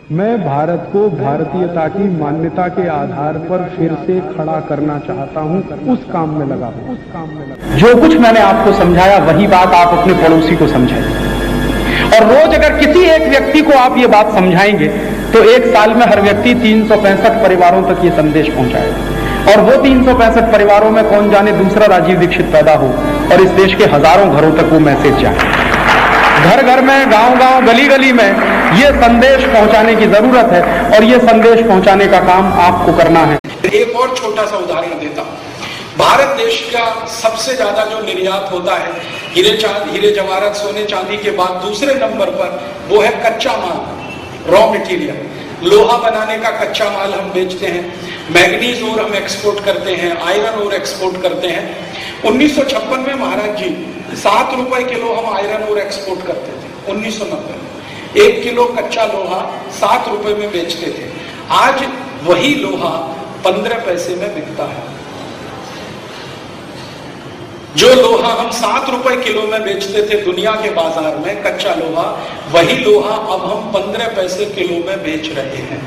मैं भारत को भारतीयता की मान्यता के आधार पर फिर से खड़ा करना चाहता हूं, उस काम में लगा हूं। जो कुछ मैंने आपको समझाया वही बात आप अपने पड़ोसी को समझाइए, और रोज अगर किसी एक व्यक्ति को आप ये बात समझाएंगे तो एक साल में हर व्यक्ति 365 परिवारों तक ये संदेश पहुंचाएगा, और वो 365 परिवारों में कौन जाने दूसरा राजीव दीक्षित पैदा हो और इस देश के हजारों घरों तक वो मैसेज जाए। घर घर में, गांव गांव, गली गली में ये संदेश पहुंचाने की जरूरत है, और ये संदेश पहुंचाने का काम आपको करना है। एक और छोटा सा उदाहरण देता हूं। भारत देश का सबसे ज्यादा जो निर्यात होता है हीरे जवाहरात सोने चांदी के बाद दूसरे नंबर पर वो है कच्चा माल, रॉ मटेरियल। लोहा बनाने का कच्चा माल हम बेचते हैं, मैग्नीज ओर हम एक्सपोर्ट करते हैं, आयरन ओर एक्सपोर्ट करते हैं। 1956 में महाराज जी 7 रुपए किलो हम आयरन ओर एक्सपोर्ट करते थे। 1990 में 1 किलो कच्चा लोहा 7 रुपए में बेचते थे। आज वही लोहा 15 पैसे में बिकता है। जो लोहा हम 7 रुपए किलो में बेचते थे दुनिया के बाजार में, कच्चा लोहा, वही लोहा अब हम 15 पैसे किलो में बेच रहे हैं।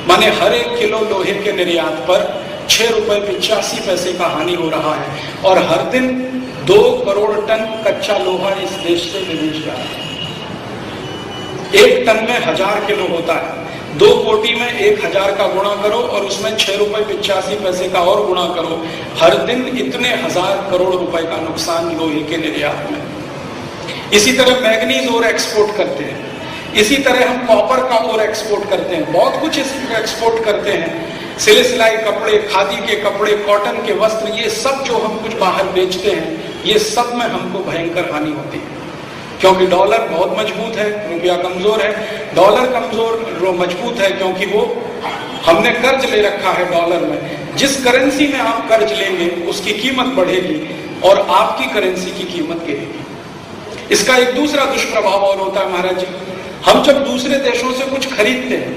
माने हर 1 किलो लोहे के निर्यात पर 6 रुपए 85 पैसे का हानि हो रहा है, और हर दिन 2 करोड़ टन कच्चा लोहा इस देश से विदेश जा रहा है। 1 टन में 1000 किलो होता है, 2 कोटी में 1000 का गुणा करो और उसमें 6 रुपए 85 पैसे का और गुणा करो। हर दिन इतने 1000 करोड़ रुपए का नुकसान लोहे के निर्यात में। इसी तरह मैग्नीज और एक्सपोर्ट करते हैं, इसी तरह हम कॉपर का और एक्सपोर्ट करते हैं, बहुत कुछ एक्सपोर्ट करते हैं। सिले सिलाई कपड़े, खादी के कपड़े, कॉटन के वस्त्र, ये सब जो हम कुछ बाहर बेचते हैं, ये सब में हमको भयंकर हानि होती है, क्योंकि डॉलर बहुत मजबूत है, रुपया कमजोर है। डॉलर कमजोर मजबूत है क्योंकि वो हमने कर्ज ले रखा है डॉलर में। जिस करेंसी में आप कर्ज लेंगे उसकी कीमत बढ़ेगी और आपकी करेंसी की कीमत गिरेगी। इसका एक दूसरा दुष्प्रभाव और होता है महाराज जी, हम जब दूसरे देशों से कुछ खरीदते हैं,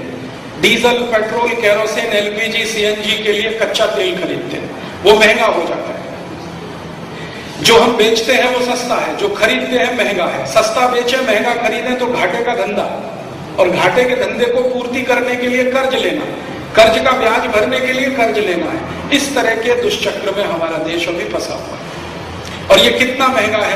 diesel, petrol, kerosene, LPG, CNG के लिए कच्चा तेल खरीदते हैं, वो महंगा हो जाता है। जो हम बेचते हैं वो सस्ता है, जो खरीदते हैं महंगा है। सस्ता बेचे महंगा खरीदें तो घाटे का धंधा, और घाटे के धंधे को पूर्ति करने के लिए कर्ज लेना, कर्ज का ब्याज भरने के लिए कर्ज लेना है। इस तरह के दुष्चक्र में हमारा देश अभी फंसा हुआ है, और ये कितना महंगा है।